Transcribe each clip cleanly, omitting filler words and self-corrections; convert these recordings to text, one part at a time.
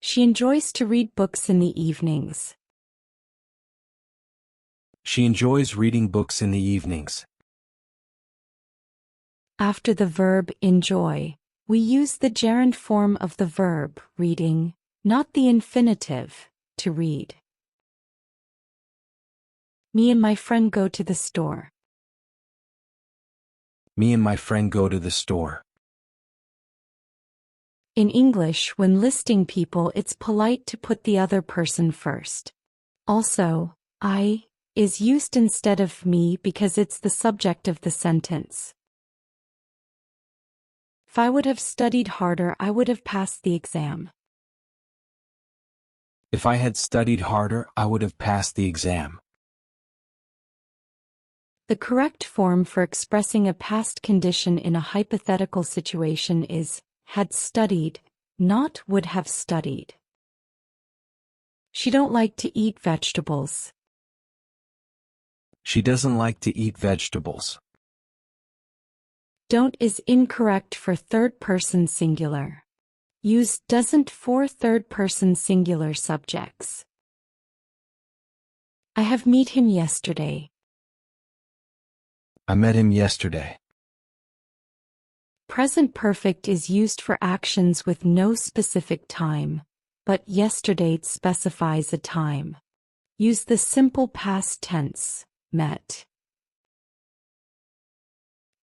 She enjoys to read books in the evenings. She enjoys reading books in the evenings. After the verb enjoy, we use the gerund form of the verb reading, not the infinitive, to read. Me and my friend go to the store. Me and my friend go to the store. In English, when listing people, it's polite to put the other person first. Also, I is used instead of me because it's the subject of the sentence. If I would have studied harder, I would have passed the exam. If I had studied harder, I would have passed the exam. The correct form for expressing a past condition in a hypothetical situation is had studied, not would have studied. She don't like to eat vegetables. She doesn't like to eat vegetables. Don't is incorrect for third-person singular. Use doesn't for third-person singular subjects. I have met him yesterday. I met him yesterday. Present perfect is used for actions with no specific time, but yesterday specifies a time. Use the simple past tense, met.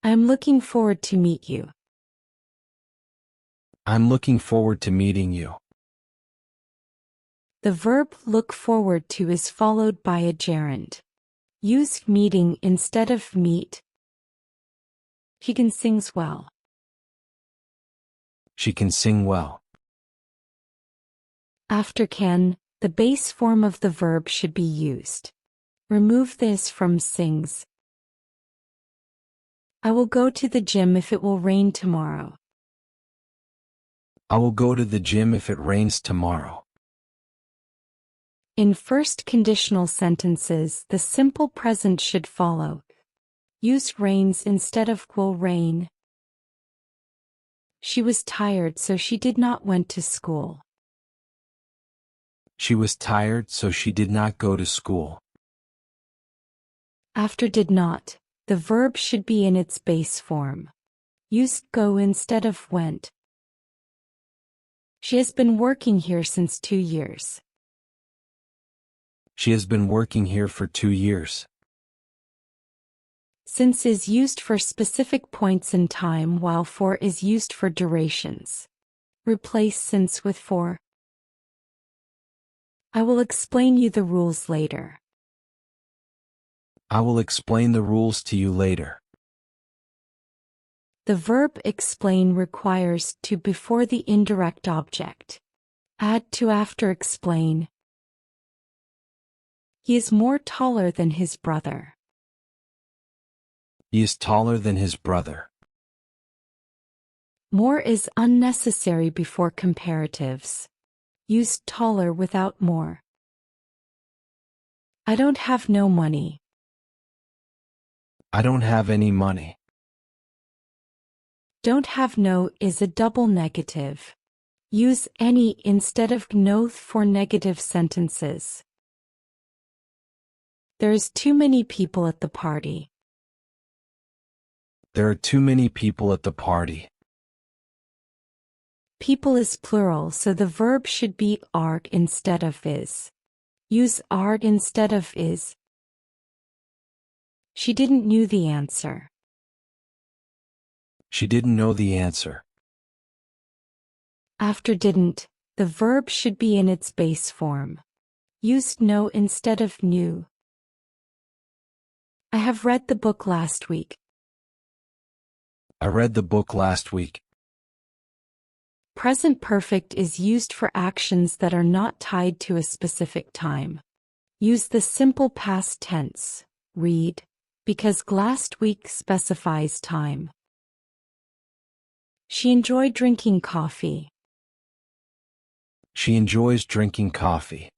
I am looking forward to meet you. I'm looking forward to meeting you. The verb look forward to is followed by a gerund. Use meeting instead of meet. She can sings well. She can sing well. After can, the base form of the verb should be used. Remove this from sings. I will go to the gym if it will rain tomorrow. I will go to the gym if it rains tomorrow. In first conditional sentences, the simple present should follow. Use rains instead of will rain. She was tired, so she did not went to school. She was tired, so she did not go to school. After did not, the verb should be in its base form. Use go instead of went. She has been working here since 2 years. She has been working here for 2 years. Since is used for specific points in time while for is used for durations. Replace since with for. I will explain you the rules later. I will explain the rules to you later. The verb explain requires to before the indirect object. Add to after explain. He is more taller than his brother. He is taller than his brother. More is unnecessary before comparatives. Use taller without more. I don't have no money. I don't have any money. Don't have no is a double negative. Use any instead of no for negative sentences. There is too many people at the party. There are too many people at the party. People is plural, so the verb should be are instead of is. Use are instead of is. She didn't knew the answer. She didn't know the answer. After didn't, the verb should be in its base form. Use know instead of knew. I have read the book last week. I read the book last week. Present perfect is used for actions that are not tied to a specific time. Use the simple past tense, read, because last week specifies time. She enjoyed drinking coffee. She enjoys drinking coffee.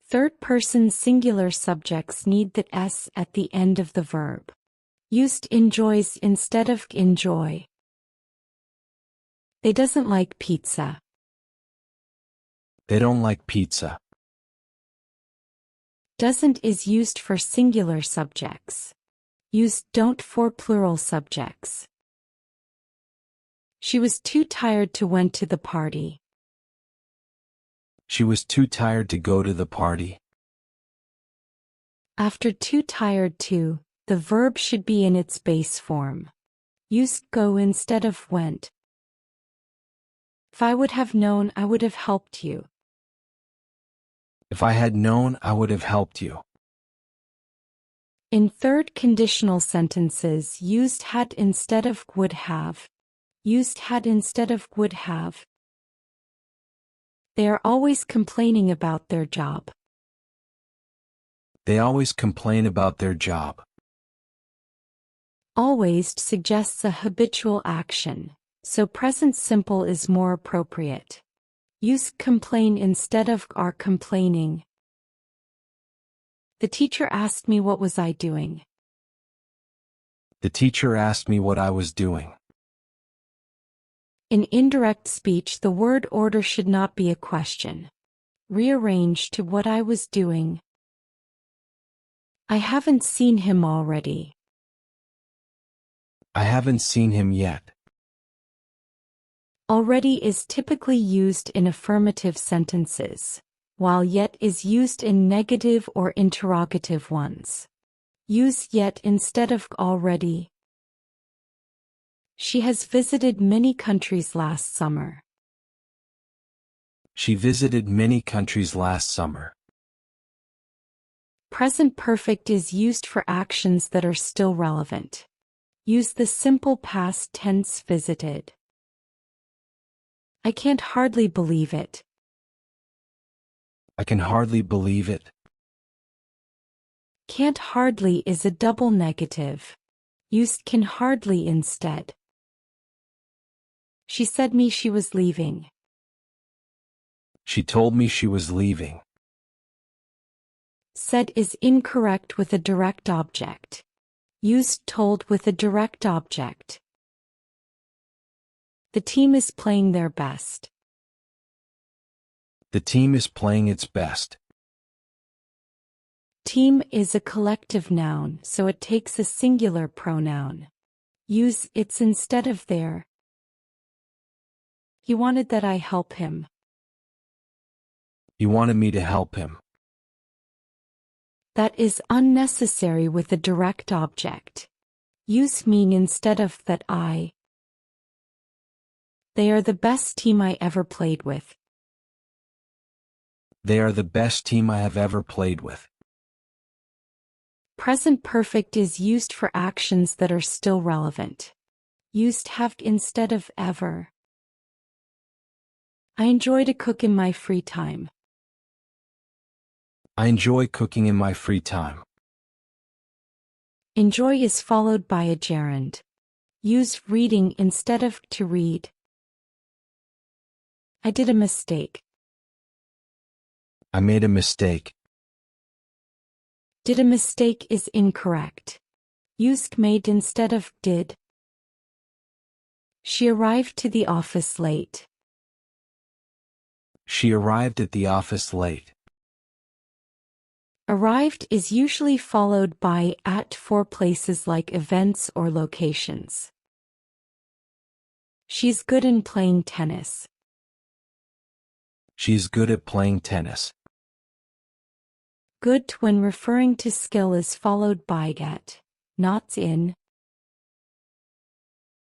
Third-person singular subjects need the s at the end of the verb. Used enjoys instead of enjoy. They doesn't like pizza. They don't like pizza. Doesn't is used for singular subjects. Use don't for plural subjects. She was too tired to went to the party. She was too tired to go to the party. After too tired to, the verb should be in its base form. Use go instead of went. If I would have known, I would have helped you. If I had known, I would have helped you. In third conditional sentences, used had instead of would have. Used had instead of would have. They are always complaining about their job. They always complain about their job. Always suggests a habitual action, so present simple is more appropriate. Use complain instead of are complaining. The teacher asked me what was I doing. The teacher asked me what I was doing. In indirect speech, the word order should not be a question. Rearrange to what I was doing. I haven't seen him already. I haven't seen him yet. Already is typically used in affirmative sentences, while yet is used in negative or interrogative ones. Use yet instead of already. She has visited many countries last summer. She visited many countries last summer. Present perfect is used for actions that are still relevant. Use the simple past tense visited. I can't hardly believe it. I can hardly believe it. Can't hardly is a double negative. Use can hardly instead. She said me she was leaving. She told me she was leaving. Said is incorrect with a direct object. Use told with a direct object. The team is playing their best. The team is playing its best. Team is a collective noun, so it takes a singular pronoun. Use its instead of their. He wanted that I help him. He wanted me to help him. That is unnecessary with a direct object. Use mean instead of that I. They are the best team I ever played with. They are the best team I have ever played with. Present perfect is used for actions that are still relevant. Used have instead of ever. I enjoy to cook in my free time. I enjoy cooking in my free time. Enjoy is followed by a gerund. Use reading instead of to read. I did a mistake. I made a mistake. Did a mistake is incorrect. Use made instead of did. She arrived to the office late. She arrived at the office late. Arrived is usually followed by at for places like events or locations. She's good in playing tennis. She's good at playing tennis. Good when referring to skill is followed by at, not in.